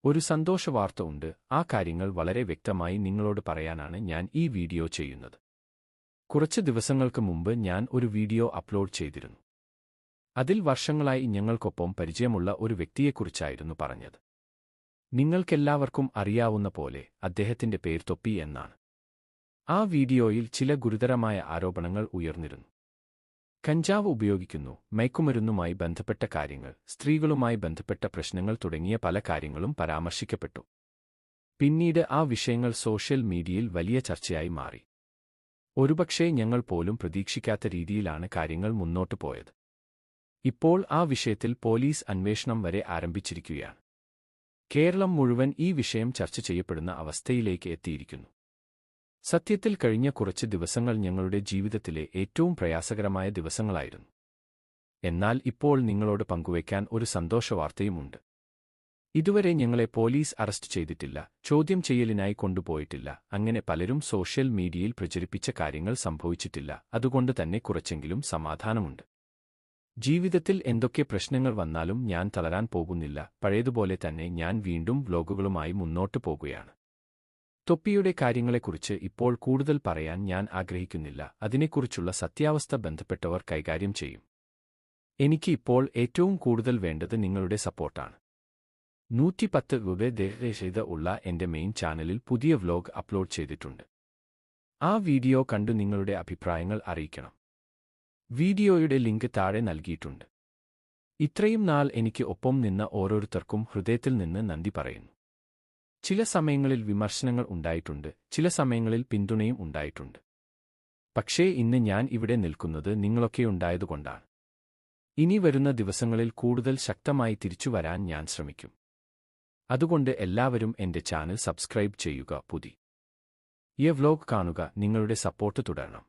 ഒരു സന്തോഷവാർത്ത ഉണ്ട്. ആ കാര്യങ്ങൾ വളരെ വ്യക്തമായി നിങ്ങളോട് പറയാനാണ് ഞാൻ ഈ വീഡിയോ ചെയ്യുന്നത്. കുറച്ച് ദിവസങ്ങൾക്ക് മുമ്പ് ഞാൻ ഒരു വീഡിയോ അപ്ലോഡ് ചെയ്തിരുന്നു. അതിൽ വർഷങ്ങളായി ഞങ്ങൾക്കൊപ്പം പരിചയമുള്ള ഒരു വ്യക്തിയെക്കുറിച്ചായിരുന്നു പറഞ്ഞത്. നിങ്ങൾക്കെല്ലാവർക്കും അറിയാവുന്ന പോലെ അദ്ദേഹത്തിന്റെ പേര് തൊപ്പി എന്നാണ്. ആ വീഡിയോയിൽ ചില ഗുരുതരമായ ആരോപണങ്ങൾ ഉയർന്നിരുന്നു. കഞ്ചാവ് ഉപയോഗിക്കുന്നു, മയക്കുമരുന്നുമായി ബന്ധപ്പെട്ട കാര്യങ്ങൾ, സ്ത്രീകളുമായി ബന്ധപ്പെട്ട പ്രശ്നങ്ങൾ തുടങ്ങിയ പല കാര്യങ്ങളും പരാമർശിക്കപ്പെട്ടു. പിന്നീട് ആ വിഷയങ്ങൾ സോഷ്യൽ മീഡിയയിൽ വലിയ ചർച്ചയായി മാറി. ഒരുപക്ഷേ ഞങ്ങൾ പോലും പ്രതീക്ഷിക്കാത്ത രീതിയിലാണ് കാര്യങ്ങൾ മുന്നോട്ടു പോയത്. ഇപ്പോൾ ആ വിഷയത്തിൽ പോലീസ് അന്വേഷണം വരെ ആരംഭിച്ചിരിക്കുകയാണ്. കേരളം മുഴുവൻ ഈ വിഷയം ചർച്ച ചെയ്യപ്പെടുന്ന അവസ്ഥയിലേക്ക് എത്തിയിരിക്കുന്നു. സത്യത്തിൽ കഴിഞ്ഞ കുറച്ച് ദിവസങ്ങൾ ഞങ്ങളുടെ ജീവിതത്തിലെ ഏറ്റവും പ്രയാസകരമായ ദിവസങ്ങളായിരുന്നു. എന്നാൽ ഇപ്പോൾ നിങ്ങളോട് പങ്കുവയ്ക്കാൻ ഒരു സന്തോഷവാർത്തയുമുണ്ട്. ഇതുവരെ ഞങ്ങളെ പോലീസ് അറസ്റ്റ് ചെയ്തിട്ടില്ല, ചോദ്യം ചെയ്യലിനായി കൊണ്ടുപോയിട്ടില്ല, അങ്ങനെ പലരും സോഷ്യൽ മീഡിയയിൽ പ്രചരിപ്പിച്ച കാര്യങ്ങൾ സംഭവിച്ചിട്ടില്ല. അതുകൊണ്ട് തന്നെ കുറച്ചെങ്കിലും സമാധാനമുണ്ട്. ജീവിതത്തിൽ എന്തൊക്കെ പ്രശ്നങ്ങൾ വന്നാലും ഞാൻ തളരാൻ പോകുന്നില്ല. പഴയതുപോലെ തന്നെ ഞാൻ വീണ്ടും വ്ലോഗുകളുമായി മുന്നോട്ടു പോകുകയാണ്. തൊപ്പിയുടെ കാര്യങ്ങളെക്കുറിച്ച് ഇപ്പോൾ കൂടുതൽ പറയാൻ ഞാൻ ആഗ്രഹിക്കുന്നില്ല. അതിനെക്കുറിച്ചുള്ള സത്യാവസ്ഥ ബന്ധപ്പെട്ടവർ കൈകാര്യം ചെയ്യും. എനിക്ക് ഇപ്പോൾ ഏറ്റവും കൂടുതൽ വേണ്ടത് നിങ്ങളുടെ സപ്പോർട്ടാണ്. 110 രൂപ ഉള്ള എന്റെ മെയിൻ ചാനലിൽ പുതിയ വ്ലോഗ് അപ്ലോഡ് ചെയ്തിട്ടുണ്ട്. ആ വീഡിയോ കണ്ടു നിങ്ങളുടെ അഭിപ്രായങ്ങൾ അറിയിക്കണം. വീഡിയോയുടെ ലിങ്ക് താഴെ നൽകിയിട്ടുണ്ട്. ഇത്രയും നാൾ എനിക്ക് ഒപ്പം നിന്ന ഓരോരുത്തർക്കും ഹൃദയത്തിൽ നിന്ന് നന്ദി പറയുന്നു. ചില സമയങ്ങളിൽ വിമർശനങ്ങൾ ഉണ്ടായിട്ടുണ്ട്, ചില സമയങ്ങളിൽ പിന്തുണയും ഉണ്ടായിട്ടുണ്ട്. പക്ഷേ ഇന്ന് ഞാൻ ഇവിടെ നിൽക്കുന്നത് നിങ്ങളൊക്കെയുണ്ടായതുകൊണ്ടാണ്. ഇനി വരുന്ന ദിവസങ്ങളിൽ കൂടുതൽ ശക്തമായി തിരിച്ചുവരാൻ ഞാൻ ശ്രമിക്കും. അതുകൊണ്ട് എല്ലാവരും എന്റെ ചാനൽ സബ്സ്ക്രൈബ് ചെയ്യുക. പുതിയ വ്ലോഗ് കാണുക. നിങ്ങളുടെ സപ്പോർട്ട് തുടരണം.